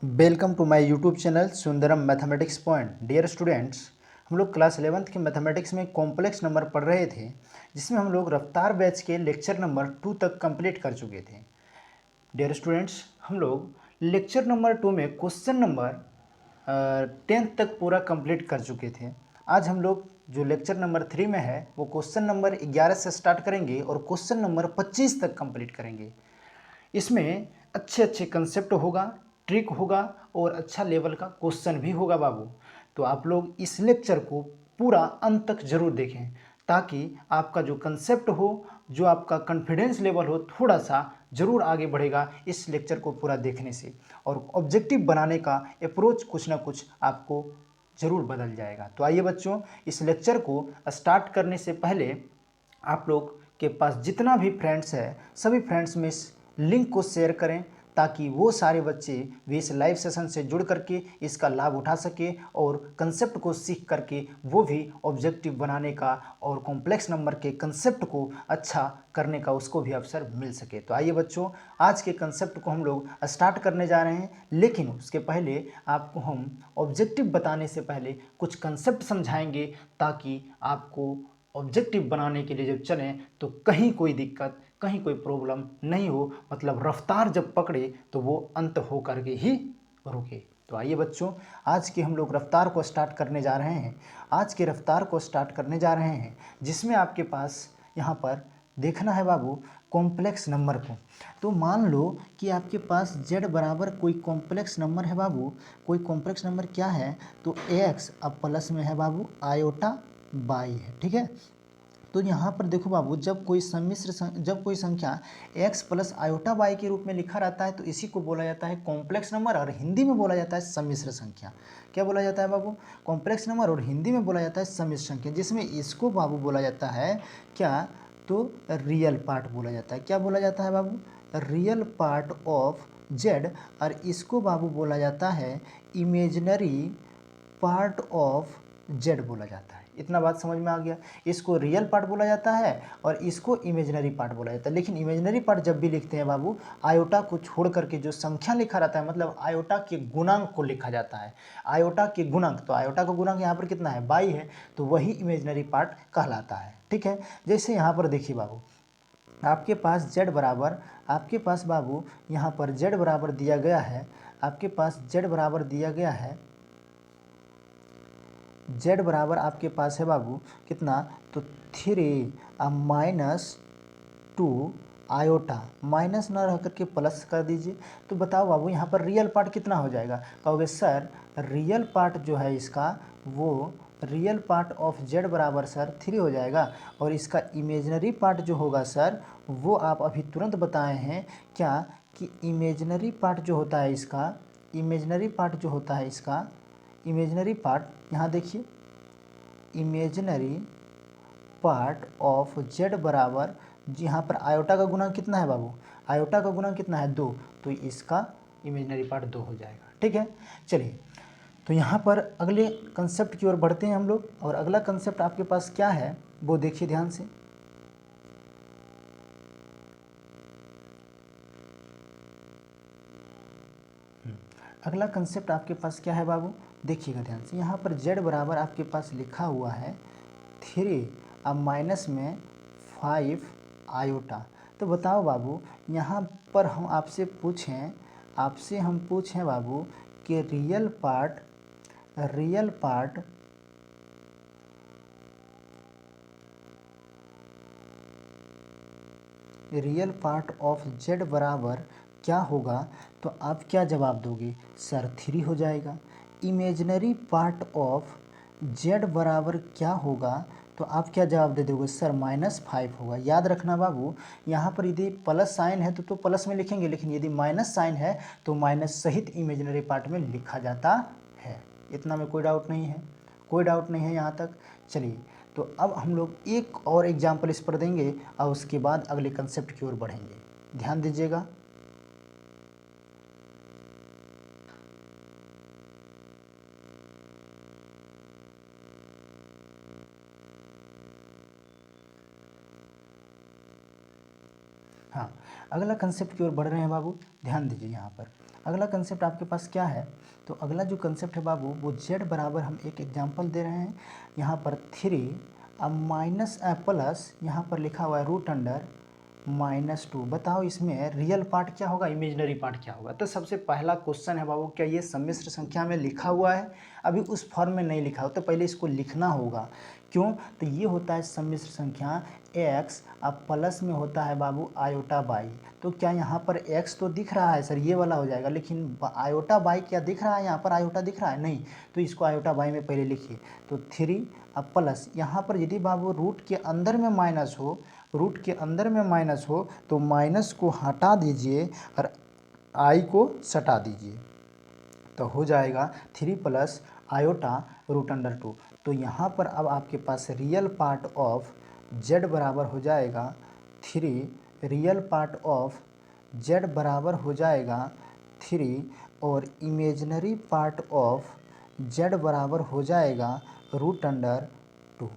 Welcome to my YouTube channel Sundaram mathematics point. Dear students, हम लोग class 11th के mathematics में कॉम्प्लेक्स नंबर पढ़ रहे थे, जिसमें हम लोग रफ्तार बैच के लेक्चर नंबर 2 तक कंप्लीट कर चुके थे। डियर स्टूडेंट्स, हम लोग लेक्चर नंबर 2 में क्वेश्चन नंबर 10th तक पूरा कंप्लीट कर चुके थे। आज हम लोग जो लेक्चर नंबर 3 में है वो क्वेश्चन नंबर 11 से स्टार्ट करेंगे और क्वेश्चन नंबर 25 तक कंप्लीट करेंगे। इसमें अच्छे अच्छे कंसेप्ट होगा, ट्रिक होगा और अच्छा लेवल का क्वेश्चन भी होगा बाबू। तो आप लोग इस लेक्चर को पूरा अंत तक जरूर देखें, ताकि आपका जो कंसेप्ट हो, जो आपका कॉन्फिडेंस लेवल हो, थोड़ा सा जरूर आगे बढ़ेगा इस लेक्चर को पूरा देखने से। और ऑब्जेक्टिव बनाने का अप्रोच कुछ ना कुछ आपको जरूर बदल जाएगा। तो आइए बच्चों, इस लेक्चर को स्टार्ट करने से पहले आप लोग के पास जितना भी फ्रेंड्स है, सभी फ्रेंड्स में इस लिंक को शेयर करें, ताकि वो सारे बच्चे भी इस लाइव सेशन से जुड़ करके इसका लाभ उठा सके और कंसेप्ट को सीख करके वो भी ऑब्जेक्टिव बनाने का और कॉम्प्लेक्स नंबर के कंसेप्ट को अच्छा करने का उसको भी अवसर मिल सके। तो आइए बच्चों, आज के कंसेप्ट को हम लोग स्टार्ट करने जा रहे हैं, लेकिन उसके पहले आपको हम ऑब्जेक्टिव बताने से पहले कुछ कंसेप्ट समझाएंगे, ताकि आपको ऑब्जेक्टिव बनाने के लिए जब चलें तो कहीं कोई दिक्कत, कहीं कोई प्रॉब्लम नहीं हो। मतलब रफ्तार जब पकड़े तो वो अंत हो करके ही रुके। तो आइए बच्चों, आज की हम लोग रफ्तार को स्टार्ट करने जा रहे हैं। आज की रफ्तार को स्टार्ट करने जा रहे हैं, जिसमें आपके पास यहाँ पर देखना है बाबू कॉम्प्लेक्स नंबर को। तो मान लो कि आपके पास z बराबर कोई कॉम्प्लेक्स नंबर है बाबू। कोई कॉम्प्लेक्स नंबर क्या है, तो x अब प्लस में है बाबू आयोटा बाई है, ठीक है। तो यहाँ पर देखो बाबू, जब कोई संख्या x प्लस आयोटा बाई के रूप में लिखा रहता है तो इसी को बोला जाता है कॉम्प्लेक्स नंबर, और हिंदी में बोला जाता है सम्मिश्र संख्या। क्या बोला जाता है बाबू? कॉम्प्लेक्स नंबर, और हिंदी में बोला जाता है सम्मिश्र संख्या, जिसमें इसको बाबू बोला जाता है क्या, तो रियल पार्ट बोला जाता है। क्या बोला जाता है बाबू? रियल पार्ट ऑफ z, और इसको बाबू बोला जाता है इमेजिनरी पार्ट ऑफ z बोला जाता है। इतना बात समझ में आ गया। इसको रियल पार्ट बोला जाता है और इसको इमेजिनरी पार्ट बोला जाता है। लेकिन इमेजिनरी पार्ट जब भी लिखते हैं बाबू, आयोटा को छोड़ करके जो संख्या लिखा रहता है, मतलब आयोटा के गुणांक को लिखा जाता है। आयोटा के गुणांक, तो आयोटा का गुणांक यहाँ पर कितना है? 22 है, तो वही इमेजिनरी पार्ट कहलाता है, ठीक है। जैसे यहाँ पर देखिए बाबू, आपके पास z बराबर, आपके पास बाबू यहाँ पर z बराबर दिया गया है, आपके पास z बराबर दिया गया है, z बराबर आपके पास है बाबू कितना, तो 3 माइनस 2 आयोटा, माइनस ना रह करके प्लस कर दीजिए। तो बताओ बाबू, यहाँ पर रियल पार्ट कितना हो जाएगा? कहोगे सर रियल पार्ट जो है इसका, वो रियल पार्ट ऑफ z बराबर सर 3 हो जाएगा, और इसका इमेजिनरी पार्ट जो होगा सर, वो आप अभी तुरंत बताए हैं क्या, कि इमेजिनरी पार्ट जो होता है इसका, इमेजिनरी पार्ट जो होता है इसका, इमेजिनरी पार्ट यहाँ देखिए, इमेजिनरी पार्ट ऑफ z बराबर, यहाँ पर आयोटा का गुणा कितना है बाबू? आयोटा का गुणा कितना है? 2, तो इसका इमेजिनरी पार्ट 2 हो जाएगा, ठीक है। चलिए, तो यहाँ पर अगले कंसेप्ट की ओर बढ़ते हैं हम लोग, और अगला कंसेप्ट आपके पास क्या है वो देखिए ध्यान से। अगला कंसेप्ट आपके पास क्या है बाबू? देखिएगा ध्यान से। यहाँ पर z बराबर आपके पास लिखा हुआ है 3, अब माइनस में 5 आयोटा। तो बताओ बाबू, यहाँ पर हम आपसे पूछें बाबू कि रियल पार्ट ऑफ z बराबर क्या होगा, तो आप क्या जवाब दोगे? सर 3 हो जाएगा। इमेजिनरी पार्ट ऑफ z बराबर क्या होगा, तो आप क्या जवाब दे दोगे? सर -5 होगा। याद रखना बाबू, यहाँ पर यदि प्लस साइन है तो प्लस में लिखेंगे, लेकिन यदि माइनस साइन है तो माइनस सहित इमेजिनरी पार्ट में लिखा जाता है। इतना में कोई डाउट नहीं है? कोई डाउट नहीं है यहाँ तक? चलिए, तो अब हम लोग एक और एग्जाम्पल इस पर देंगे और उसके बाद अगले कंसेप्ट की ओर बढ़ेंगे। ध्यान दीजिएगा। हाँ, अगला कंसेप्ट की ओर बढ़ रहे हैं बाबू, ध्यान दीजिए यहाँ पर। अगला कंसेप्ट आपके पास क्या है, तो अगला जो कंसेप्ट है बाबू वो z बराबर, हम एक एग्जांपल दे रहे हैं यहाँ पर 3 अब माइनस प्लस यहाँ पर लिखा हुआ है रूट अंडर -2। बताओ इसमें रियल पार्ट क्या होगा, इमेजिनरी पार्ट क्या होगा। तो सबसे पहला क्वेश्चन है बाबू, क्या ये सम्मिश्र संख्या में लिखा हुआ है, अभी उस फॉर्म में नहीं लिखा हो तो पहले इसको लिखना होगा। क्यों, तो ये होता है सम्मिश्र संख्या x, अब प्लस में होता है बाबू आयोटा बाई। तो क्या यहाँ पर x तो दिख रहा है सर, ये वाला हो जाएगा, लेकिन आयोटा बाई क्या दिख रहा है, यहाँ पर आयोटा दिख रहा है नहीं, तो इसको आयोटा बाई में पहले लिखिए। तो 3 अब प्लस यहाँ पर यदि बाबू रूट के अंदर में माइनस हो, रूट के अंदर में माइनस हो तो माइनस को हटा दीजिए और आई को सटा दीजिए, तो हो जाएगा 3 प्लस आयोटा रूट अंडर 2। तो यहाँ पर अब आपके पास रियल पार्ट ऑफ z बराबर हो जाएगा 3, रियल पार्ट ऑफ z बराबर हो जाएगा 3 और इमेजिनरी पार्ट ऑफ z बराबर हो जाएगा रूट अंडर 2।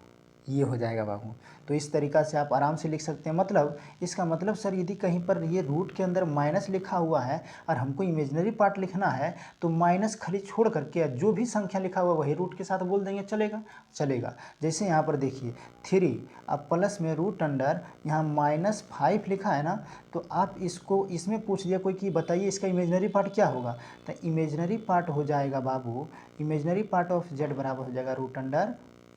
ये हो जाएगा बाबू। तो इस तरीक़ा से आप आराम से लिख सकते हैं। मतलब इसका मतलब सर यदि कहीं पर ये रूट के अंदर माइनस लिखा हुआ है और हमको इमेजिनरी पार्ट लिखना है तो माइनस खाली छोड़ करके जो भी संख्या लिखा हुआ है वही रूट के साथ बोल देंगे, चलेगा चलेगा। जैसे यहाँ पर देखिए 3 अब प्लस में रूट अंडर यहाँ -5 लिखा है ना, तो आप इसको इसमें पूछ लिया कोई कि बताइए इसका इमेजिनरी पार्ट क्या होगा, तो इमेजिनरी पार्ट हो जाएगा बाबू, इमेजिनरी पार्ट ऑफ z बराबर हो जाएगा रूट अंडर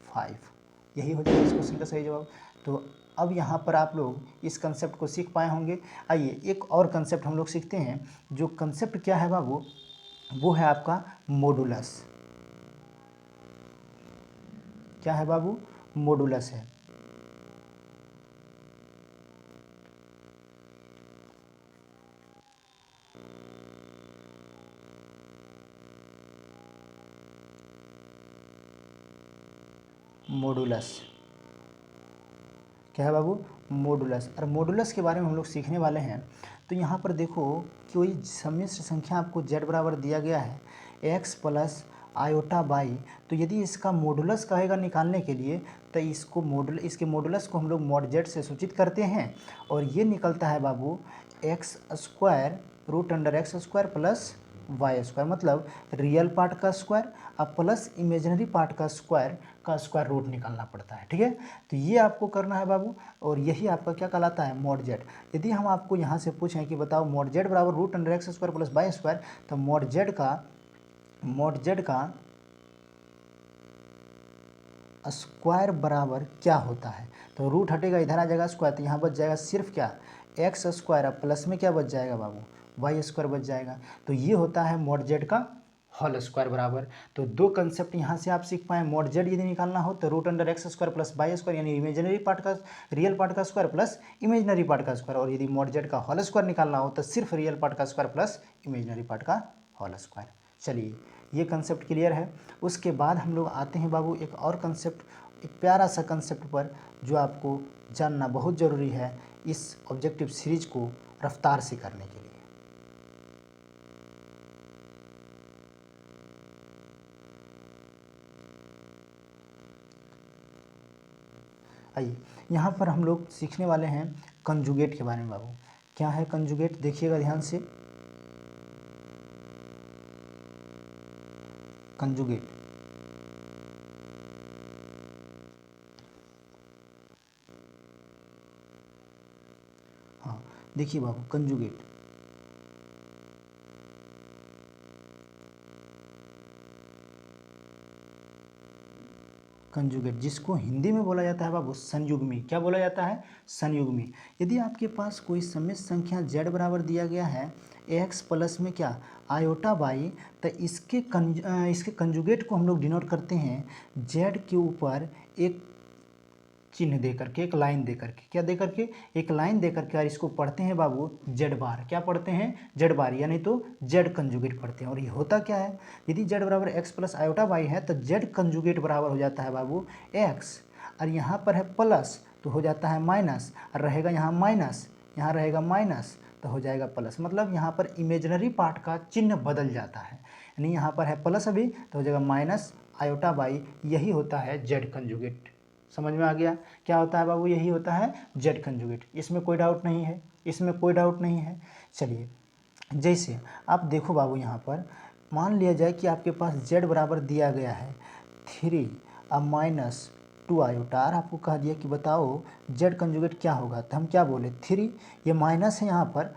5। यही हो जाएगा इस क्वेश्चन का सही जवाब। तो अब यहाँ पर आप लोग इस कंसेप्ट को सीख पाए होंगे। आइए एक और कंसेप्ट हम लोग सीखते हैं। जो कंसेप्ट क्या है बाबू, वो है आपका मॉडुलस। क्या है बाबू, मॉडुलस है। मॉडुलस क्या है बाबू, मॉडुलस। और मॉडुलस के बारे में हम लोग सीखने वाले हैं। तो यहाँ पर देखो कोई सम्मिश्र संख्या आपको z बराबर दिया गया है x प्लस आयोटा बाई, तो यदि इसका मॉडुलस कहेगा निकालने के लिए तो इसके मॉडुलस को हम लोग मॉड z से सूचित करते हैं और ये निकलता है बाबू x square root under x square plus y square, मतलब रियल पार्ट का स्क्वायर अब प्लस इमेजिनरी पार्ट का स्क्वायर रूट निकालना पड़ता है। ठीक है, तो ये आपको करना है बाबू, और यही आपका क्या कहलाता है, मॉड z। यदि हम आपको यहाँ से पूछें कि बताओ मॉड z बराबर root under x square plus y square, तो मॉड z का स्क्वायर बराबर क्या होता है, तो रूट हटेगा इधर आ जाएगा स्क्वायर, तो यहाँ बच जाएगा सिर्फ क्या एक्स स्क्वायर, अब प्लस में क्या बच जाएगा बाबू, वाई स्क्वायर बच जाएगा। तो ये होता है मॉड z का होल स्क्वायर बराबर। तो दो कंसेप्ट यहाँ से आप सीख पाए। मॉड z यदि निकालना हो तो root under x square plus y square, यानी इमेजिनरी पार्ट का रियल पार्ट का स्क्वायर प्लस इमेजिनरी पार्ट का स्क्वायर, और यदि मॉड z का होल स्क्वायर निकालना हो तो सिर्फ रियल पार्ट का स्क्वायर प्लस इमेजिनरी पार्ट का होल स्क्वायर। चलिए ये कंसेप्ट क्लियर है। उसके बाद हम लोग आते हैं बाबू एक और कंसेप्ट, एक प्यारा सा कंसेप्ट पर जो आपको जानना बहुत ज़रूरी है इस ऑब्जेक्टिव सीरीज को रफ्तार से करने के लिए। आइए यहाँ पर हम लोग सीखने वाले हैं कंजुगेट के बारे में बाबू। क्या है कंजुगेट, देखिएगा ध्यान से। कंजुगेट हाँ देखिए बाबू, कंजुगेट कंजुगेट जिसको हिंदी में बोला जाता है बाबू संयुग्मी। क्या बोला जाता है, संयुग्मी। यदि आपके पास कोई सम्मिश्र संख्या z बराबर दिया गया है x प्लस में क्या आयोटा बाई, तो इसके कंजुगेट को हम लोग डिनोट करते हैं z के ऊपर एक चिन्ह दे करके, एक लाइन दे करके, क्या दे करके, एक लाइन दे करके, और इसको पढ़ते हैं बाबू जेड बार। क्या पढ़ते हैं, जेड बार, यानी तो जेड कंजुगेट पढ़ते हैं। और ये होता क्या है, यदि जेड बराबर एक्स प्लस आयोटा बाई है तो जेड कंजुगेट बराबर हो जाता है बाबू एक्स, और यहाँ पर है प्लस तो हो जाता है माइनस, और रहेगा यहाँ माइनस, यहाँ रहेगा माइनस तो हो जाएगा प्लस। मतलब यहाँ पर इमेजिनरी पार्ट का चिन्ह बदल जाता है, यानी यहाँ पर है प्लस अभी तो हो जाएगा माइनस आयोटा बाई। यही होता है जेड कंजुगेट। समझ में आ गया क्या होता है बाबू, यही होता है जेड कंजुगेट। इसमें कोई डाउट नहीं है, इसमें कोई डाउट नहीं है। चलिए जैसे आप देखो बाबू, यहाँ पर मान लिया जाए कि आपके पास z बराबर दिया गया है 3 अब माइनस 2 आयोटा, और आपको कह दिया कि बताओ z कंजुगेट क्या होगा, तो हम क्या बोले 3, ये माइनस है यहाँ पर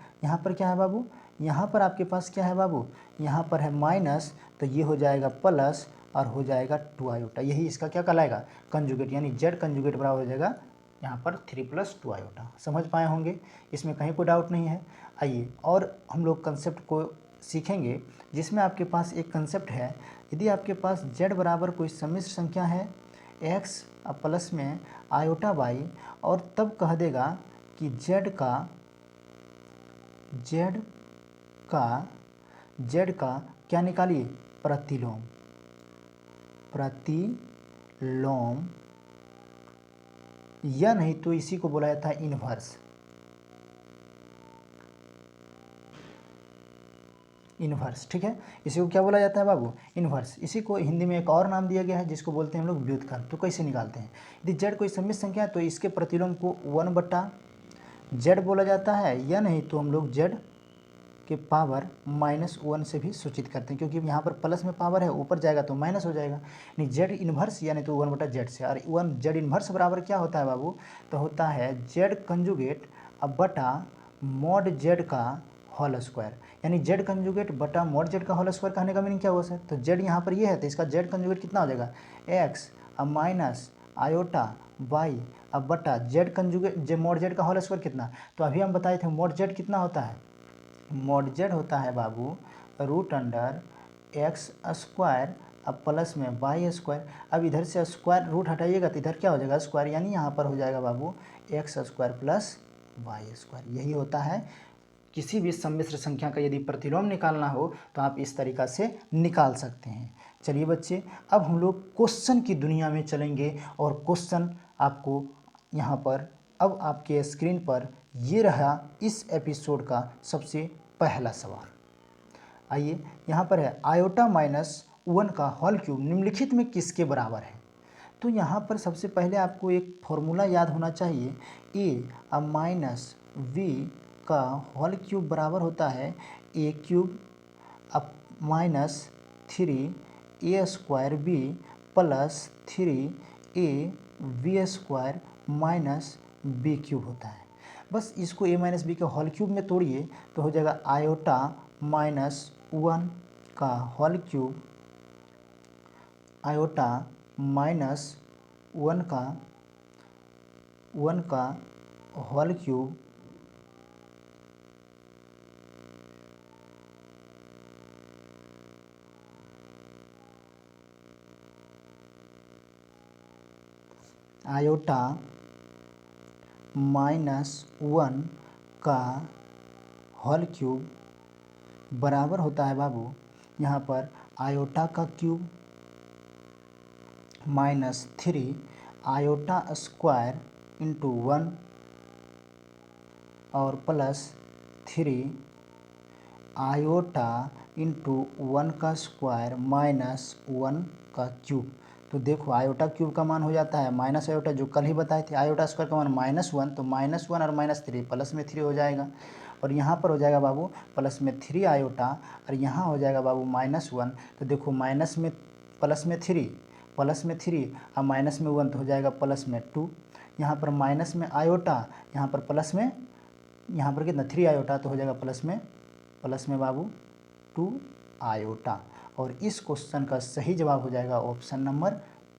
क्या है बाबू, यहाँ पर आपके पास क्या है बाबू, यहाँ पर है माइनस, तो ये हो जाएगा प्लस और हो जाएगा 2 आयोटा, यही इसका क्या कहलाएगा कंजुगेट, यानी z कंजुगेट बराबर हो जाएगा यहाँ पर 3 + 2 आयोटा। समझ पाए होंगे, इसमें कहीं कोई डाउट नहीं है। आइए और हम लोग कंसेप्ट को सीखेंगे, जिसमें आपके पास एक कंसेप्ट है, यदि आपके पास z बराबर कोई सम्मिश्र संख्या है x अब प्लस में आयोटा y, और तब कह देगा कि z का क्या निकालिए, प्रतिलोम, या नहीं तो इसी को बोला जाता है इन्वर्स। ठीक है, इसी को क्या बोला जाता है बाबू, इन्वर्स। इसी को हिंदी में एक और नाम दिया गया है जिसको बोलते हैं हम लोग व्युत्क्रम। तो कैसे निकालते हैं, यदि z कोई सम्मिश्र संख्या है तो इसके प्रतिलोम को 1/z बोला जाता है, या नहीं तो हम लोग z के पावर -1 से भी सूचित करते हैं, क्योंकि यहाँ पर प्लस में पावर है, ऊपर जाएगा तो माइनस हो जाएगा, नहीं z इन्वर्स यानी तो 1/z से। और z इन्वर्स बराबर क्या होता है बाबू, तो होता है z कंजुगेट अब बटा मॉड z का होल स्क्वायर, यानी z कंजुगेट बटा मॉड z का होल स्क्वायर कहने का मीनिंग क्या हुआ सर, तो z यहाँ पर ये है तो इसका z कंजुगेट कितना हो जाएगा, x अब माइनस आयोटा y अब बटा z कंजुगेट मॉड z का होल स्क्वायर कितना, तो अभी हम बताए थे मॉड z कितना होता है, मॉड z होता है बाबू √x² अब प्लस में y²। अब इधर से स्क्वायर रूट हटाइएगा तो इधर क्या हो जाएगा स्क्वायर, यानी यहाँ पर हो जाएगा बाबू x² + y²। यही होता है, किसी भी सम्मिश्र संख्या का यदि प्रतिलोम निकालना हो तो आप इस तरीक़ा से निकाल सकते हैं। चलिए बच्चे, अब हम लोग क्वेश्चन की दुनिया में चलेंगे, और क्वेश्चन आपको यहाँ पर अब आपके स्क्रीन पर ये रहा इस एपिसोड का सबसे पहला सवाल। आइए, यहाँ पर है आयोटा -1 का होल क्यूब निम्नलिखित में किसके बराबर है। तो यहाँ पर सबसे पहले आपको एक फॉर्मूला याद होना चाहिए, a अब माइनस v का होल क्यूब बराबर होता है a³ अब -3a² b plus 3ab² minus b³ होता है। बस इसको a - b के होल क्यूब में तोड़िए तो हो जाएगा आयोटा -1 का होल क्यूब, आयोटा -1 का होल क्यूब आयोटा -1 का होल क्यूब बराबर होता है बाबू, यहाँ पर आयोटा का क्यूब -3 आयोटा स्क्वायर इंटू 1 और प्लस 3 आयोटा इंटू 1 का स्क्वायर -1 का क्यूब। तो देखो आयोटा क्यूब का मान हो जाता है माइनस आयोटा, जो कल ही बताए थे, आयोटा स्क्वायर का मान -1, तो -1 और -3 प्लस में 3 हो जाएगा, और यहाँ पर हो जाएगा बाबू प्लस में 3 आयोटा, और यहाँ हो जाएगा बाबू -1। तो देखो प्लस में 3 और माइनस में 1 तो हो जाएगा प्लस में 2, यहाँ पर माइनस में आयोटा, यहाँ पर प्लस में, यहाँ पर कितना 3 आयोटा, तो हो जाएगा प्लस में बाबू 2 आयोटा। और इस क्वेश्चन का सही जवाब हो जाएगा ऑप्शन नंबर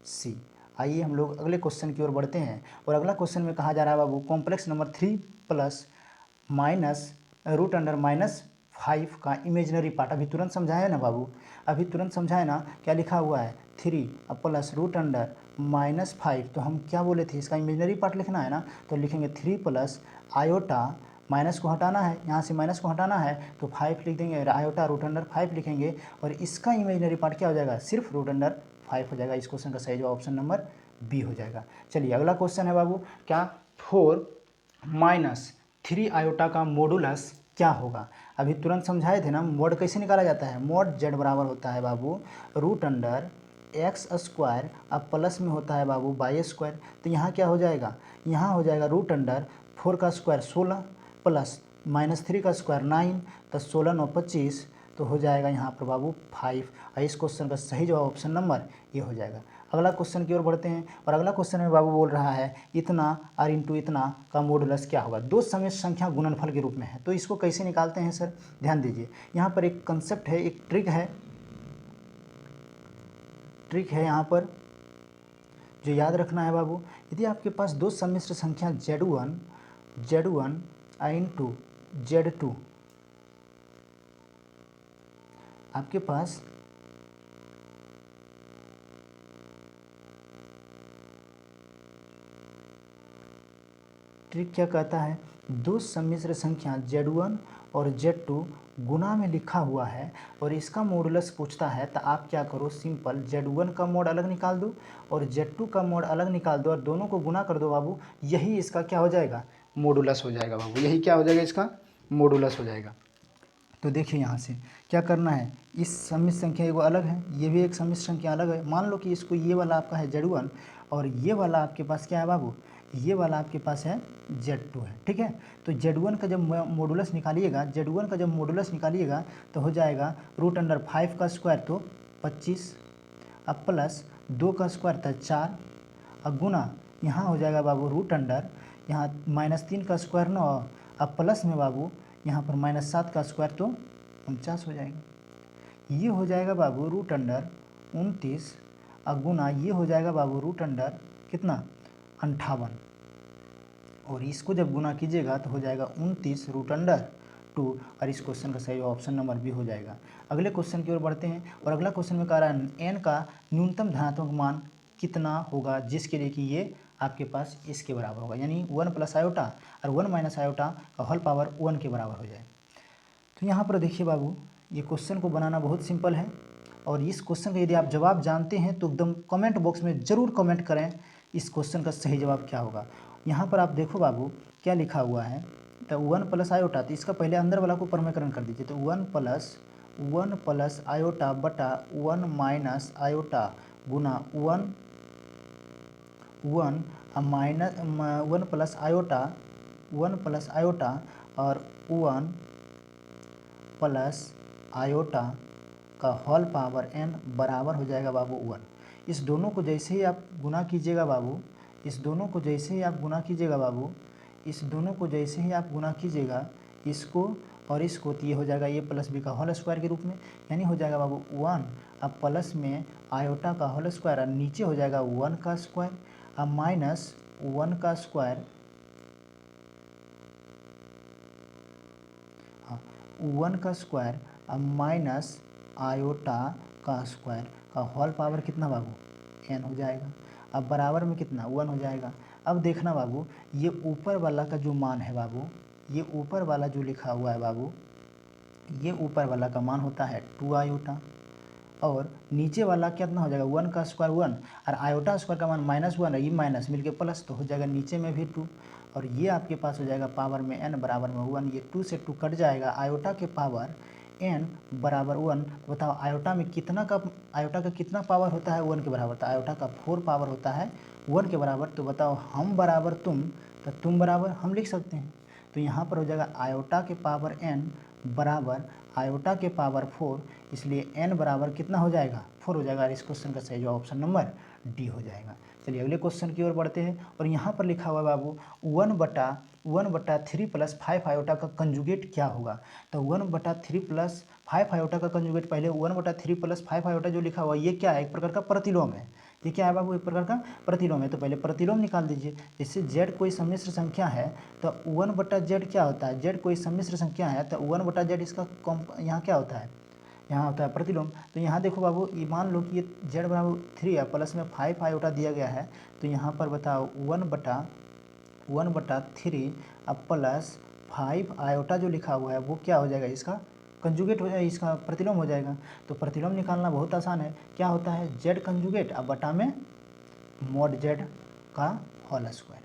सी। आइए हम लोग अगले क्वेश्चन की ओर बढ़ते हैं, और अगला क्वेश्चन में कहा जा रहा है बाबू कॉम्प्लेक्स नंबर 3 प्लस माइनस √5 का इमेजिनरी पार्ट। अभी तुरंत समझाए ना बाबू, अभी तुरंत समझाए ना, क्या लिखा हुआ है 3 प्लस √5, तो हम क्या बोले थे इसका इमेजिनरी पार्ट लिखना है ना, तो लिखेंगे 3 प्लस आयोटा, माइनस को हटाना है, यहाँ से माइनस को हटाना है तो 5 लिख देंगे, आयोटा √5 लिखेंगे, और इसका इमेजिनरी पार्ट क्या हो जाएगा सिर्फ √5 हो जाएगा। इस क्वेश्चन का सही जवाब ऑप्शन नंबर बी हो जाएगा। चलिए अगला क्वेश्चन है बाबू, क्या 4 - 3 आयोटा का मॉडुलस क्या होगा। अभी तुरंत समझाए थे ना, मॉड कैसे निकाला जाता है, मॉड z बराबर होता है बाबू √x² अब प्लस में होता है बाबू y²। तो यहाँ क्या हो जाएगा, यहाँ हो जाएगा √4 का स्क्वायर 16 प्लस -3 का स्क्वायर 9, तो 16 9 25, तो हो जाएगा यहाँ पर बाबू 5। और इस क्वेश्चन का सही जवाब ऑप्शन नंबर ये हो जाएगा। अगला क्वेश्चन की ओर बढ़ते हैं और अगला क्वेश्चन में बाबू बोल रहा है इतना और इंटू इतना का मॉडुलस क्या होगा। दो समिश्र संख्या गुणनफल के रूप में है, तो इसको कैसे निकालते हैं सर, ध्यान दीजिए। यहाँ पर एक कंसेप्ट है, एक ट्रिक है यहाँ पर जो याद रखना है बाबू। यदि आपके पास दो समिश्र संख्या Z1 इंटू Z2 आपके पास ट्रिक क्या कहता है, दो सम्मिश्र संख्या Z1 और Z2 गुना में लिखा हुआ है और इसका मॉडुलस पूछता है, तो आप क्या करो, सिंपल Z1 का मोड अलग निकाल दो और Z2 का मोड अलग निकाल दो और दोनों को गुना कर दो बाबू। यही इसका क्या हो जाएगा, मॉडुलस हो जाएगा बाबू। यही क्या हो जाएगा, इसका मॉडुलस हो जाएगा। तो देखिए यहाँ से क्या करना है, इस सम्मिश्र संख्या एगो अलग है, ये भी एक सम्मिश्र संख्या अलग है। मान लो कि इसको ये वाला आपका है Z1 और ये वाला आपके पास क्या है बाबू, ये वाला आपके पास है Z2 है, ठीक है। तो Z1 का जब मॉडुलस निकालिएगा तो हो जाएगा √5 का स्क्वायर तो 25, अब प्लस 2 का स्क्वायर था 4, अब गुना यहाँ हो जाएगा बाबू √, यहाँ -3 का स्क्वायर 9, अब प्लस में बाबू यहाँ पर -7 का स्क्वायर तो 49 हो जाएगा। ये हो जाएगा बाबू √29, अब गुना ये हो जाएगा बाबू √, कितना 58, और इसको जब गुना कीजिएगा तो हो जाएगा 29 √2, और इस क्वेश्चन का सही ऑप्शन नंबर बी हो जाएगा। अगले क्वेश्चन की ओर बढ़ते हैं और अगला क्वेश्चन में कह रहा है n का न्यूनतम धनात्मक मान कितना होगा, जिसके लिए कि ये आपके पास इसके बराबर होगा, यानी 1 + आयोटा और 1 - आयोटा का होल पावर 1 के बराबर हो जाए। तो यहाँ पर देखिए बाबू, ये क्वेश्चन को बनाना बहुत सिंपल है और इस क्वेश्चन का यदि आप जवाब जानते हैं तो एकदम कमेंट बॉक्स में ज़रूर कमेंट करें इस क्वेश्चन का सही जवाब क्या होगा। यहाँ पर आप देखो बाबू क्या लिखा हुआ है, तो 1 + आयोटा, तो इसका पहले अंदर वाला को परमेकरण कर दीजिए, तो 1 + आयोटा बटा 1 - आयोटा गुना 1 + आयोटा और 1 + आयोटा का होल पावर n बराबर हो जाएगा बाबू 1। इस दोनों को जैसे ही आप गुना कीजिएगा बाबू, इसको और इसको, तो ये हो जाएगा a + b का होल स्क्वायर के रूप में, यानी हो जाएगा बाबू 1, अब प्लस में आयोटा का होल स्क्वायर और नीचे हो जाएगा 1 का स्क्वायर, अब -1 का स्क्वायर, 1 का स्क्वायर अब माइनस आयोटा का स्क्वायर का होल पावर कितना बाबू, n हो जाएगा। अब बराबर में कितना 1 हो जाएगा। अब देखना बाबू, ये ऊपर वाला का जो मान है बाबू, ये ऊपर वाला जो लिखा हुआ है बाबू, ये ऊपर वाला का मान होता है 2 आयोटा और नीचे वाला कितना हो जाएगा 1 का स्क्वायर 1 और आयोटा स्क्वायर का मान -1 है, ये माइनस मिलके प्लस, तो हो जाएगा नीचे में भी 2 और ये आपके पास हो जाएगा पावर में n बराबर में 1, ये 2 से 2 कट जाएगा, आयोटा के पावर n बराबर 1। तो बताओ आयोटा का कितना पावर होता है 1 के बराबर, तो आयोटा का 4 पावर होता है 1 के बराबर। तो बताओ हम बराबर तुम, तो तुम बराबर हम लिख सकते हैं। तो यहाँ पर हो जाएगा आयोटा के पावर n बराबर आयोटा के पावर 4, इसलिए n बराबर कितना हो जाएगा 4 हो जाएगा। इस क्वेश्चन का सही जवाब ऑप्शन नंबर डी हो जाएगा। चलिए अगले क्वेश्चन की ओर बढ़ते हैं और यहाँ पर लिखा हुआ बाबू 1/3 + 5 आयोटा का कंजुगेट क्या होगा। तो 1/3 + 5 आयोटा का कंजुगेट, पहले 1/3 + 5 आयोटा जो लिखा हुआ ये क्या है, एक प्रकार का प्रतिलोम है। ये क्या है बाबू, एक प्रकार का प्रतिलोम है। तो पहले प्रतिलोम निकाल दीजिए। जैसे z कोई सम्मिश्र संख्या है तो 1/z क्या होता है, z कोई सम्मिश्र संख्या है तो 1/z इसका यहाँ क्या होता है, यहाँ होता है प्रतिलोम। तो यहाँ देखो बाबू, ये मान लो कि ये z बराबर 3 है, प्लस में 5 आयोटा दिया गया है, तो यहाँ पर बताओ 1/3 अब प्लस 5 आयोटा जो लिखा हुआ है वो क्या हो जाएगा, इसका कंजुगेट हो जाएगा, इसका प्रतिलोम हो जाएगा। तो प्रतिलोम निकालना बहुत आसान है, क्या होता है z कंजुगेट अब बटा में mod z का होल स्क्वायर।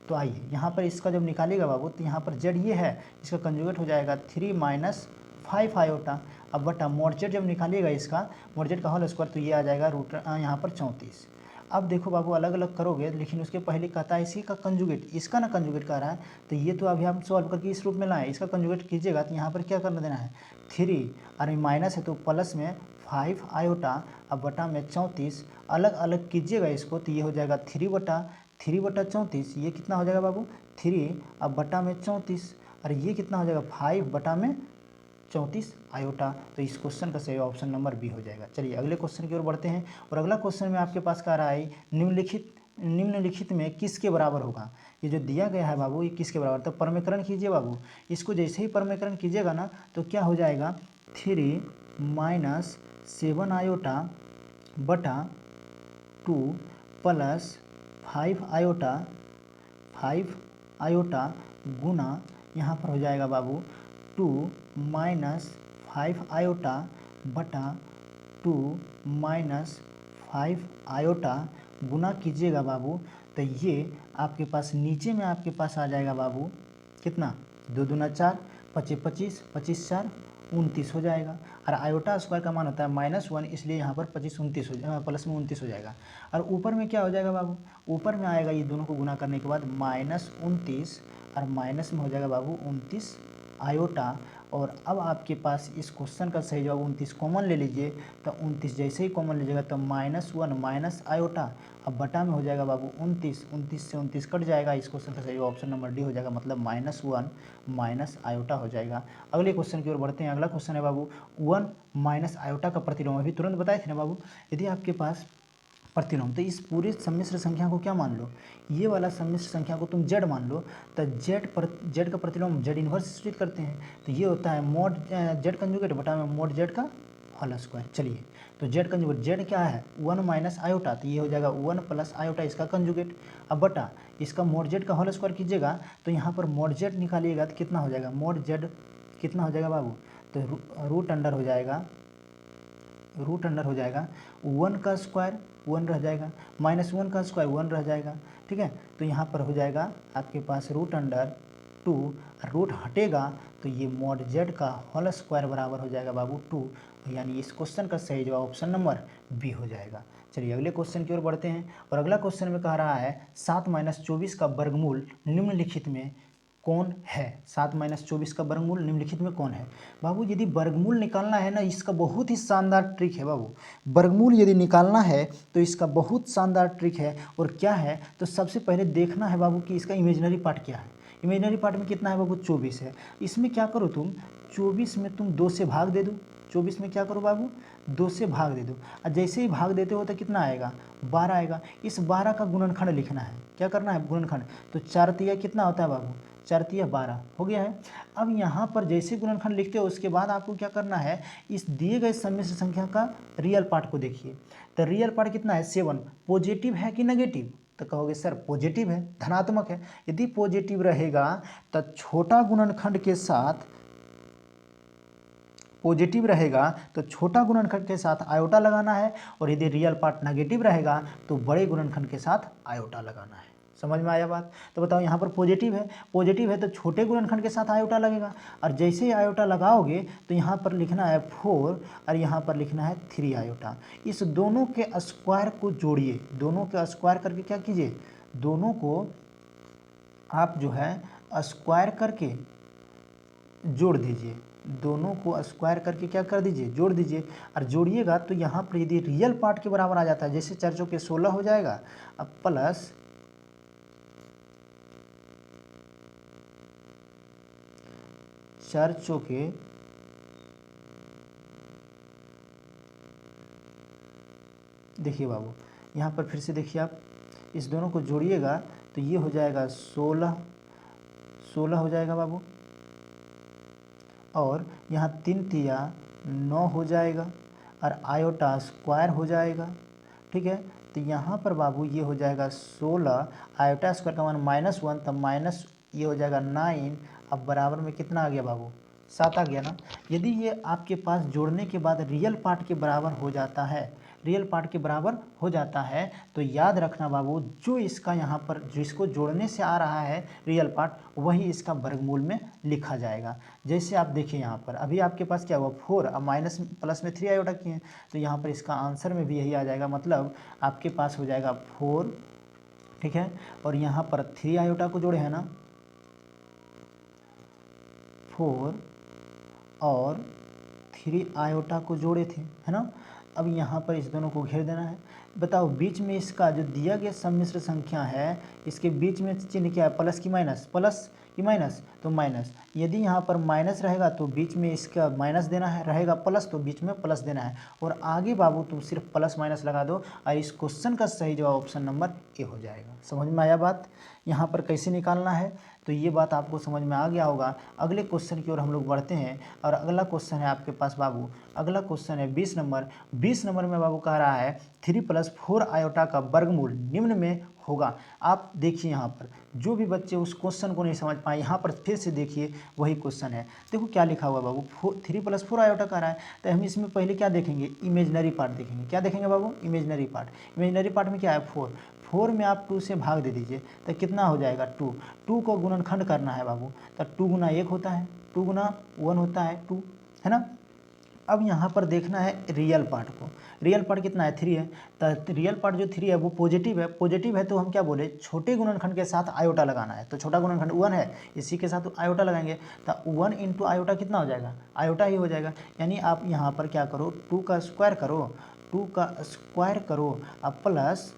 तो आइए यहाँ पर इसका जब निकालिएगा बाबू, तो यहाँ पर z ये है, इसका कंजुगेट हो जाएगा 3 - 5 आयोटा, अब बटा mod z जब निकालिएगा इसका mod z का होल स्क्वायर, तो ये आ जाएगा यहाँ पर 34। अब देखो बाबू अलग अलग करोगे, लेकिन उसके पहले कहता है इसी का कंजुगेट, इसका ना कंजुगेट कर रहा है, तो ये तो अभी हम सॉल्व करके इस रूप में लाए, इसका कंजुगेट कीजिएगा तो यहाँ पर क्या करना देना है 3, और माइनस है तो प्लस में 5 आयोटा, अब बटा में 34, अलग अलग कीजिएगा इसको तो ये हो जाएगा 3/34, ये कितना हो जाएगा बाबू 3, अब बटा में 34, और ये कितना हो जाएगा 5 बटा में 34 आयोटा। तो इस क्वेश्चन का सही ऑप्शन नंबर बी हो जाएगा। चलिए अगले क्वेश्चन की ओर बढ़ते हैं, और अगला क्वेश्चन में आपके पास कह रहा है निम्नलिखित में किसके बराबर होगा। ये जो दिया गया है बाबू ये किसके बराबर, तो परमीकरण कीजिए बाबू। इसको जैसे ही परमीकरण कीजिएगा ना तो क्या हो जाएगा 3 - 7 आयोटा बटा 2 प्लस 5 आयोटा गुना यहाँ पर हो जाएगा बाबू 2 - 5 आयोटा बटा 2 - 5 आयोटा गुना कीजिएगा बाबू, तो ये आपके पास नीचे में आपके पास आ जाएगा बाबू कितना 2 दूना 4, 25 25, 25 4 29 हो जाएगा। और आयोटा स्क्वायर का मान होता है -1, इसलिए यहाँ पर 25 29 हो प्लस में 29 हो जाएगा। और ऊपर में क्या हो जाएगा बाबू, ऊपर में आएगा ये दोनों को गुना करने के बाद -29, और माइनस में हो जाएगा बाबू 29 आयोटा। और अब आपके पास इस क्वेश्चन का सही जवाब 29 कॉमन ले लीजिए, तो 29 जैसे ही कॉमन लीजिएगा तो -1 माइनस आयोटा, अब बटा में हो जाएगा बाबू 29, 29 से 29 कट जाएगा, इस क्वेश्चन का सही ऑप्शन नंबर डी हो जाएगा, मतलब -1 माइनस आयोटा हो जाएगा। अगले क्वेश्चन की ओर बढ़ते हैं। अगला क्वेश्चन है बाबू 1 माइनस आयोटा का प्रतिलोम, अभी तुरंत बताए थे ना बाबू, यदि आपके पास प्रतिलोम, तो इस पूरे सम्मिश्र संख्या को क्या मान लो, ये वाला सम्मिश्र संख्या को तुम z मान लो, तो z का प्रतिलोम z इन्वर्स सूचित करते हैं, तो ये होता है मोड z कंजुगेट बटा में मोड z का होल स्क्वायर। चलिए तो z कंजुगेट z क्या है 1 माइनस आयोटा, तो ये हो जाएगा 1 प्लस आयोटा इसका कंजुगेट, अब बटा इसका मोड z का होल स्क्वायर कीजिएगा, तो यहाँ पर मोड z निकालिएगा तो कितना हो जाएगा मोड z कितना हो जाएगा बाबू, तो रूट अंडर हो जाएगा 1 का स्क्वायर 1 रह जाएगा, -1 का स्क्वायर 1 रह जाएगा, ठीक है। तो यहाँ पर हो जाएगा आपके पास रूट अंडर 2, रूट हटेगा तो ये मोड z का होल स्क्वायर बराबर हो जाएगा बाबू 2, यानी इस क्वेश्चन का सही जवाब ऑप्शन नंबर बी हो जाएगा। चलिए अगले क्वेश्चन की ओर बढ़ते हैं, और अगला क्वेश्चन में कह रहा है 7 - 24 का वर्गमूल निम्नलिखित में कौन है। 7 - 24 का वर्गमूल निम्नलिखित में कौन है। बाबू यदि वर्गमूल निकालना है ना, इसका बहुत ही शानदार ट्रिक है बाबू, वर्गमूल यदि निकालना है तो इसका बहुत शानदार ट्रिक है। और क्या है, तो सबसे पहले देखना है बाबू कि इसका इमेजिनरी पार्ट क्या है। इमेजिनरी पार्ट में कितना है बाबू 24 है, इसमें क्या करो तुम 24 में तुम 2 से भाग दे दो, 24 में क्या करो बाबू 2 से भाग दे दो, और जैसे ही भाग देते हो तो कितना आएगा 12 आएगा। इस 12 का गुणनखंड लिखना है, क्या करना है गुणनखंड, तो 4 तिया कितना होता है बाबू 4 तिया 12 हो गया है। अब यहाँ पर जैसे गुणनखंड लिखते हो उसके बाद आपको क्या करना है, इस दिए गए सम्मिश्र संख्या का रियल पार्ट को देखिए, तो रियल पार्ट कितना है 7, पॉजिटिव है कि नेगेटिव, तो कहोगे सर पॉजिटिव है धनात्मक है। यदि पॉजिटिव रहेगा तो छोटा गुणनखंड के साथ पॉजिटिव रहेगा तो छोटा गुणनखंड के साथ आयोटा लगाना है, और यदि रियल पार्ट नेगेटिव रहेगा तो बड़े गुणनखंड के साथ आयोटा लगाना है। समझ में आया बात। तो बताओ यहाँ पर पॉजिटिव है तो छोटे गुणनखंड के साथ आयोटा लगेगा, और जैसे ही आयोटा लगाओगे तो यहाँ पर लिखना है 4 और यहाँ पर लिखना है 3 आयोटा। इस दोनों के स्क्वायर को जोड़िए, दोनों के स्क्वायर करके क्या कीजिए, दोनों को आप जो है स्क्वायर करके जोड़ दीजिए, दोनों को स्क्वायर करके क्या कर दीजिए जोड़ दीजिए। और जोड़िएगा तो यहाँ पर यदि रियल पार्ट के बराबर आ जाता है, जैसे 4 चौके 16 हो जाएगा, अब प्लस 4 चौके देखिए बाबू, यहाँ पर फिर से देखिए आप इस दोनों को जोड़िएगा तो ये हो जाएगा 16 हो जाएगा बाबू, और यहाँ 3 तिया 9 हो जाएगा, और आयोटा स्क्वायर हो जाएगा, ठीक है। तो यहाँ पर बाबू ये हो जाएगा 16, आयोटा स्क्वायर का मान -1, तब माइनस ये हो जाएगा 9, अब बराबर में कितना आ गया बाबू 7 आ गया ना। यदि ये आपके पास जोड़ने के बाद रियल पार्ट के बराबर हो जाता है रियल पार्ट के बराबर हो जाता है तो याद रखना बाबू, जो इसका यहाँ पर जिसको जोड़ने से आ रहा है रियल पार्ट, वही इसका वर्गमूल में लिखा जाएगा। जैसे आप देखिए यहाँ पर अभी आपके पास क्या हुआ 4, अब माइनस प्लस में 3 आयोटा किए हैं, तो यहाँ पर इसका आंसर में भी यही आ जाएगा, मतलब आपके पास हो जाएगा 4, ठीक है, और यहाँ पर 3 आयोटा को जोड़े हैं ना, 4 और 3 आयोटा को जोड़े थे, है ना। अब यहाँ पर इस दोनों को घेर देना है। बताओ बीच में इसका जो दिया गया सम्मिश्र संख्या है, इसके बीच में चिन्ह क्या है, प्लस की माइनस, प्लस की माइनस, तो माइनस। यदि यहाँ पर माइनस रहेगा तो बीच में इसका माइनस देना है, रहेगा प्लस तो बीच में प्लस देना है, और आगे बाबू तुम सिर्फ प्लस माइनस लगा दो और इस क्वेश्चन का सही जवाब ऑप्शन नंबर ए हो जाएगा। समझ में आया बात, यहाँ पर कैसे निकालना है, तो ये बात आपको समझ में आ गया होगा। अगले क्वेश्चन की ओर हम लोग बढ़ते हैं, और अगला क्वेश्चन है आपके पास बाबू, अगला क्वेश्चन है 20 नंबर। 20 नंबर में बाबू कह रहा है 3 + 4 आयोटा का वर्गमूल निम्न में होगा। आप देखिए यहाँ पर जो भी बच्चे उस क्वेश्चन को नहीं समझ पाए, यहाँ पर फिर से देखिए वही क्वेश्चन है। देखो क्या लिखा हुआ बाबू, 3 + 4 आयोटा कह रहा है, तो हम इसमें पहले क्या देखेंगे, इमेजनरी पार्ट देखेंगे। क्या देखेंगे बाबू, इमेजनरी पार्ट। इमेजनरी पार्ट में क्या है 4, 4 में आप 2 से भाग दे दीजिए तो कितना हो जाएगा 2, 2 को गुणनखंड करना है बाबू, तो 2 गुना 1 होता है, 2 गुना 1 होता है 2, है ना। अब यहाँ पर देखना है रियल पार्ट को, रियल पार्ट कितना है 3 है, तो रियल पार्ट जो 3 है वो पॉजिटिव है, पॉजिटिव है तो हम क्या बोले, छोटे गुणनखंड के साथ आयोटा लगाना है, तो छोटा गुणनखंड 1 है, इसी के साथ आयोटा लगाएंगे, तो 1 × आयोटा कितना हो जाएगा, आयोटा ही हो जाएगा। यानी आप यहाँ पर क्या करो, 2 का स्क्वायर करो, 2 का स्क्वायर करो, अब प्लस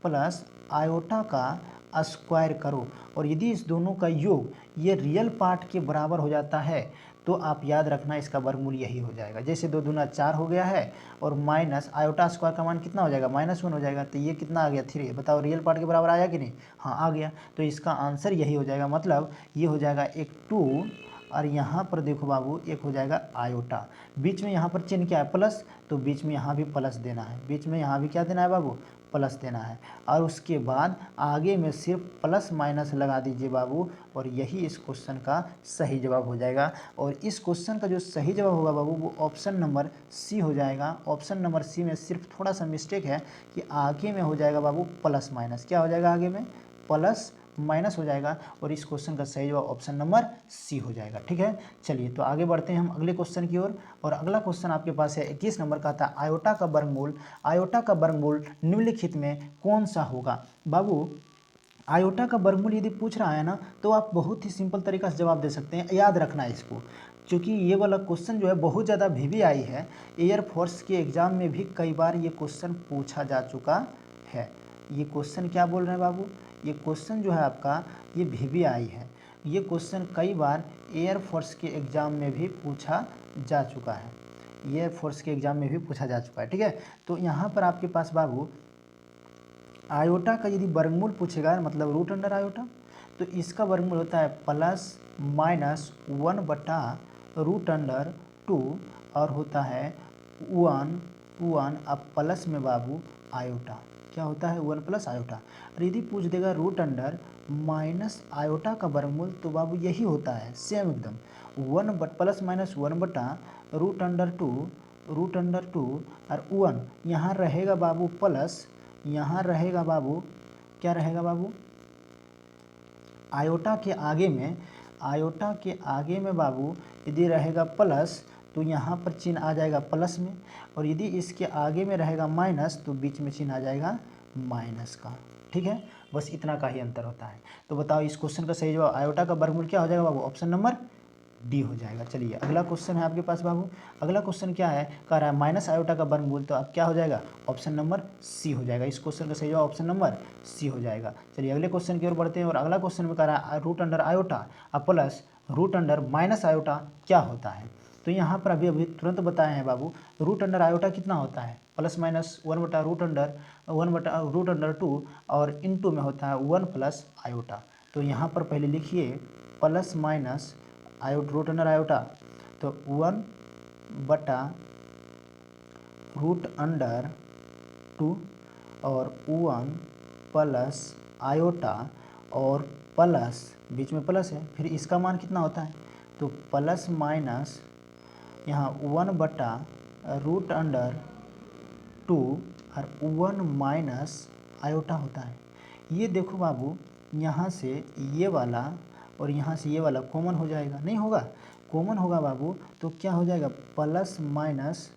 प्लस आयोटा का स्क्वायर करो, और यदि इस दोनों का योग ये रियल पार्ट के बराबर हो जाता है तो आप याद रखना इसका वर्गमूल यही हो जाएगा। जैसे 2 दूना 4 हो गया है, और माइनस आयोटा स्क्वायर का मान कितना हो जाएगा, -1 हो जाएगा, तो ये कितना आ गया 3। बताओ रियल पार्ट के बराबर आया कि नहीं, हाँ आ गया, तो इसका आंसर यही हो जाएगा, मतलब ये हो जाएगा एक 2, और यहाँ पर देखो बाबू एक हो जाएगा आयोटा, बीच में यहाँ पर चिन्ह क्या है प्लस, तो बीच में यहाँ भी प्लस देना है, बीच में यहाँ भी क्या देना है बाबू, प्लस देना है, और उसके बाद आगे में सिर्फ प्लस माइनस लगा दीजिए बाबू, और यही इस क्वेश्चन का सही जवाब हो जाएगा। और इस क्वेश्चन का जो सही जवाब होगा बाबू वो ऑप्शन नंबर सी हो जाएगा। ऑप्शन नंबर सी में सिर्फ थोड़ा सा मिस्टेक है कि आगे में हो जाएगा बाबू प्लस माइनस, क्या हो जाएगा आगे में, प्लस माइनस हो जाएगा, और इस क्वेश्चन का सही जवाब ऑप्शन नंबर सी हो जाएगा। ठीक है, चलिए तो आगे बढ़ते हैं हम अगले क्वेश्चन की ओर, और अगला क्वेश्चन आपके पास है 21 नंबर का था, आयोटा का वर्गमूल, आयोटा का वर्गमूल निम्नलिखित में कौन सा होगा। बाबू आयोटा का वर्गमूल यदि पूछ रहा है ना, तो आप बहुत ही सिंपल तरीका से जवाब दे सकते हैं, याद रखना है इसको, क्योंकि ये वाला क्वेश्चन जो है बहुत ज़्यादा VVI है, एयरफोर्स के एग्ज़ाम में भी कई बार ये क्वेश्चन पूछा जा चुका है। ये क्वेश्चन क्या बोल रहे हैं बाबू, ये क्वेश्चन जो है आपका ये VVI है, ये क्वेश्चन कई बार एयरफोर्स के एग्ज़ाम में भी पूछा जा चुका है, एयरफोर्स के एग्ज़ाम में भी पूछा जा चुका है। ठीक है, तो यहाँ पर आपके पास बाबू आयोटा का यदि वर्गमूल पूछेगा, मतलब रूट अंडर आयोटा, तो इसका वर्गमूल होता है +-1/√2 और होता है 1 अब प्लस में बाबू आयोटा, क्या होता है 1 + आयोटा। और यदि पूछ देगा रूट अंडर माइनस आयोटा का वर्गमूल, तो बाबू यही होता है सेम एकदम, 1 +-1/√2 और 1 यहाँ रहेगा बाबू प्लस, यहाँ रहेगा बाबू क्या रहेगा बाबू, आयोटा के आगे में, आयोटा के आगे में बाबू यदि रहेगा प्लस तो यहाँ पर चिन्ह आ जाएगा प्लस में, और यदि इसके आगे में रहेगा माइनस तो बीच में चिन्ह आ जाएगा माइनस का। ठीक है, बस इतना का ही अंतर होता है। तो बताओ इस क्वेश्चन का सही जवाब आयोटा का वर्गमूल क्या हो जाएगा बाबू, ऑप्शन नंबर डी हो जाएगा। चलिए अगला क्वेश्चन है आपके पास बाबू, अगला क्वेश्चन क्या है, कह रहा है माइनस आयोटा का वर्गमूल, तो अब क्या हो जाएगा, ऑप्शन नंबर सी हो जाएगा। इस क्वेश्चन का सही जवाब ऑप्शन नंबर सी हो जाएगा। चलिए अगले क्वेश्चन की ओर बढ़ते हैं, और अगला क्वेश्चन में कह रहा है रूट अंडर आयोटा अब plus root under minus iota क्या होता है। तो यहाँ पर अभी तुरंत बताए हैं बाबू, रूट अंडर आयोटा कितना होता है, +-1/√2 और इनटू में होता है 1 + आयोटा। तो यहाँ पर पहले लिखिए plus minus root under iota, तो 1/√2 और 1 + आयोटा और प्लस, बीच में प्लस है, फिर इसका मान कितना होता है, तो प्लस माइनस यहाँ 1/√2 2 और 1 माइनस आयोटा होता है। ये देखो बाबू, यहाँ से ये वाला और यहाँ से ये वाला कॉमन हो जाएगा, नहीं होगा? कॉमन होगा बाबू, तो क्या हो जाएगा? प्लस माइनस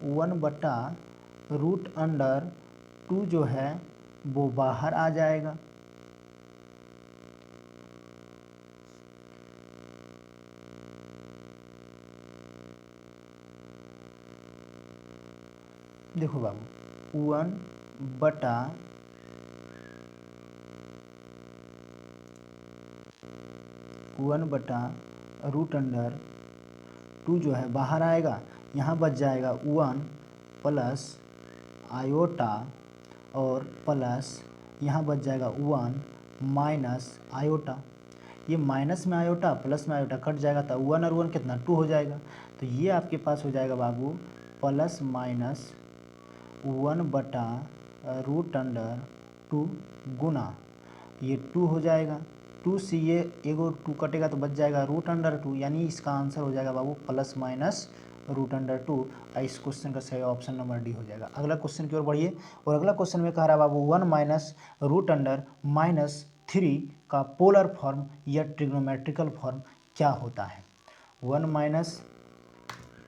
1/√2 जो है वो बाहर आ जाएगा। देखो बाबू, 1/√2 जो है बाहर आएगा। यहाँ बच जाएगा 1 प्लस आयोटा और प्लस यहाँ बच जाएगा 1 माइनस आयोटा। ये माइनस में आयोटा प्लस में आयोटा कट जाएगा, तो 1 और 1 कितना? 2 हो जाएगा। तो ये आपके पास हो जाएगा बाबू प्लस माइनस 1/√2 गुना ये 2 हो जाएगा। 2 से ये एगो 2 कटेगा तो बच जाएगा √2, यानी इसका आंसर हो जाएगा बाबू प्लस माइनस √2। इस क्वेश्चन का सही ऑप्शन नंबर डी हो जाएगा। अगला क्वेश्चन की ओर बढ़िए, और अगला क्वेश्चन में कह रहा है बाबू 1 माइनस √3 का पोलर फॉर्म या ट्रिग्नोमेट्रिकल फॉर्म क्या होता है? 1 माइनस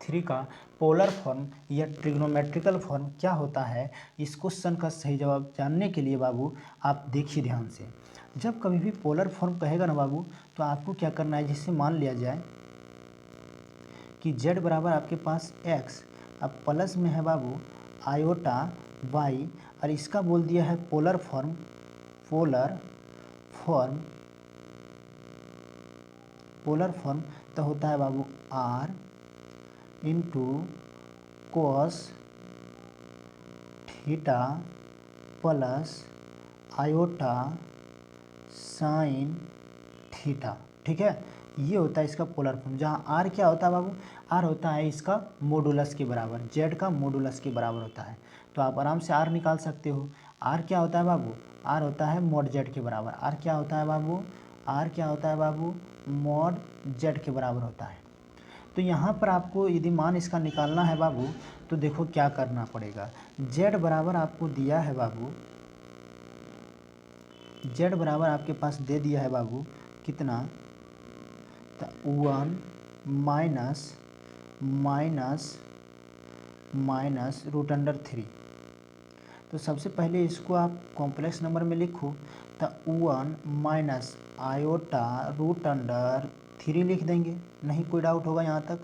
3 का पोलर फॉर्म या ट्रिग्नोमेट्रिकल फॉर्म क्या होता है? इस क्वेश्चन का सही जवाब जानने के लिए बाबू आप देखिए ध्यान से। जब कभी भी पोलर फॉर्म कहेगा ना बाबू, तो आपको क्या करना है, जिससे मान लिया जाए कि z बराबर आपके पास x, अब प्लस में है बाबू आयोटा y, और इसका बोल दिया है पोलर फॉर्म तो होता है बाबू r into cos theta plus iota sine theta. ठीक है, ये होता है इसका पोलर फॉर्म। जहाँ आर क्या होता है बाबू? आर होता है इसका मॉडुलस के बराबर, जेड का मॉडुलस के बराबर होता है। तो आप आराम से आर निकाल सकते हो। आर क्या होता है बाबू? आर होता है मॉड जेड के बराबर। आर क्या होता है बाबू? आर क्या होता है बाबू? मॉड जेड के बराबर होता है। तो यहाँ पर आपको यदि मान इसका निकालना है बाबू, तो देखो क्या करना पड़ेगा। जेड बराबर आपको दिया है बाबू, जेड बराबर आपके पास दे दिया है बाबू कितना? तो 1 माइनस √3। तो सबसे पहले इसको आप कॉम्प्लेक्स नंबर में लिखो, तो 1 माइनस आयोटा √3 लिख देंगे। नहीं कोई डाउट होगा यहाँ तक,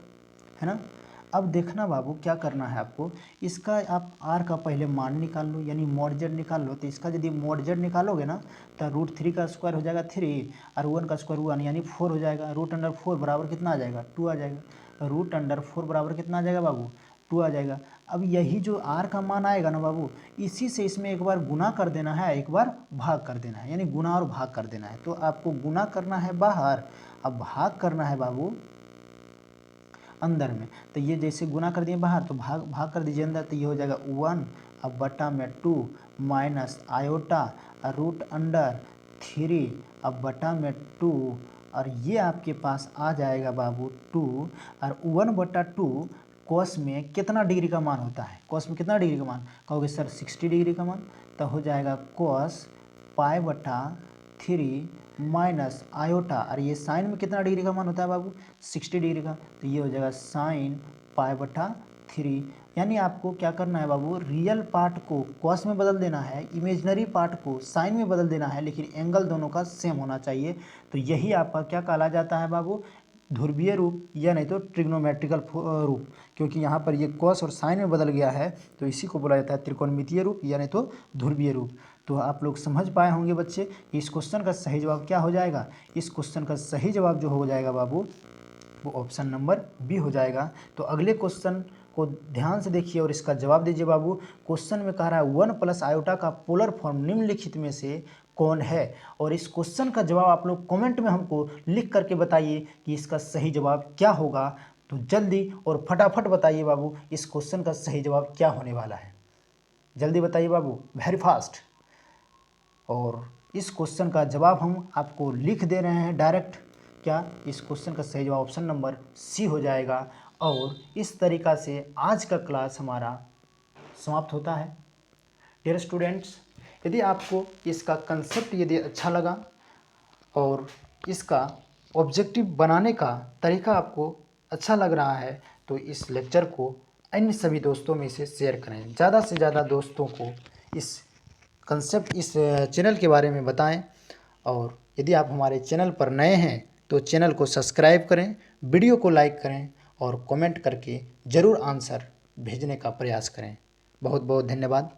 है ना? अब देखना बाबू क्या करना है आपको, इसका आप r का पहले मान निकाल लो, यानी मॉड जेड निकाल लो। तो इसका यदि मॉड जेड निकालोगे ना, तो √3 का स्क्वायर हो जाएगा 3 और 1 का स्क्वायर 1, यानी 4 हो जाएगा। √4 बराबर कितना आ जाएगा? 2 आ जाएगा। √4 बराबर कितना आ जाएगा बाबू? 2 आ जाएगा। अब यही जो r का मान आएगा ना बाबू, इसी से इसमें एक बार गुना कर देना है, एक बार भाग कर देना है, यानी गुना और भाग कर देना है। तो आपको गुना करना है बाहर, अब भाग करना है बाबू अंदर में। तो ये जैसे गुना कर दिए बाहर, तो भाग कर दीजिए अंदर, तो ये हो जाएगा 1 अब बटा में 2 माइनस आयोटा √3 अब बटा में 2, और ये आपके पास आ जाएगा बाबू 2, और 1/2 कॉस में कितना डिग्री का मान होता है? कॉस में कितना डिग्री का मान? कहोगे सर 60 डिग्री का मान, तो हो जाएगा कॉस π/3 माइनस आयोटा, और ये साइन में कितना डिग्री का मान होता है बाबू? 60 डिग्री का, तो ये हो जाएगा साइन π/3। यानी आपको क्या करना है बाबू, रियल पार्ट को कॉस में बदल देना है, इमेजिनरी पार्ट को साइन में बदल देना है, लेकिन एंगल दोनों का सेम होना चाहिए। तो यही आपका क्या कहला जाता है बाबू? ध्रुवीय रूप, या नहीं तो ट्रिग्नोमेट्रिकल रूप। क्योंकि यहाँ पर ये कॉस और साइन में बदल गया है, तो इसी को बोला जाता है त्रिकोणमितीय रूप, या नहीं तो ध्रुवीय रूप। तो आप लोग समझ पाए होंगे बच्चे, इस क्वेश्चन का सही जवाब क्या हो जाएगा? इस क्वेश्चन का सही जवाब जो हो जाएगा बाबू, वो ऑप्शन नंबर बी हो जाएगा। तो अगले क्वेश्चन को ध्यान से देखिए और इसका जवाब दीजिए बाबू। क्वेश्चन में कह रहा है 1 प्लस आयोटा का पोलर फॉर्म निम्नलिखित में से कौन है? और इस क्वेश्चन का जवाब आप लोग कमेंट में हमको लिख करके बताइए कि इसका सही जवाब क्या होगा। तो जल्दी और फटाफट बताइए बाबू, इस क्वेश्चन का सही जवाब क्या होने वाला है? जल्दी बताइए बाबू, वेरी फास्ट। और इस क्वेश्चन का जवाब हम आपको लिख दे रहे हैं डायरेक्ट। क्या? इस क्वेश्चन का सही जवाब ऑप्शन नंबर सी हो जाएगा। और इस तरीक़ा से आज का क्लास हमारा समाप्त होता है। डियर स्टूडेंट्स, यदि आपको इसका कंसेप्ट यदि अच्छा लगा और इसका ऑब्जेक्टिव बनाने का तरीका आपको अच्छा लग रहा है तो इस लेक्चर को अन्य सभी दोस्तों में से शेयर करें। ज़्यादा से ज़्यादा दोस्तों को इस कंसेप्ट, इस चैनल के बारे में बताएं। और यदि आप हमारे चैनल पर नए हैं तो चैनल को सब्सक्राइब करें, वीडियो को लाइक करें और कमेंट करके ज़रूर आंसर भेजने का प्रयास करें। बहुत बहुत धन्यवाद।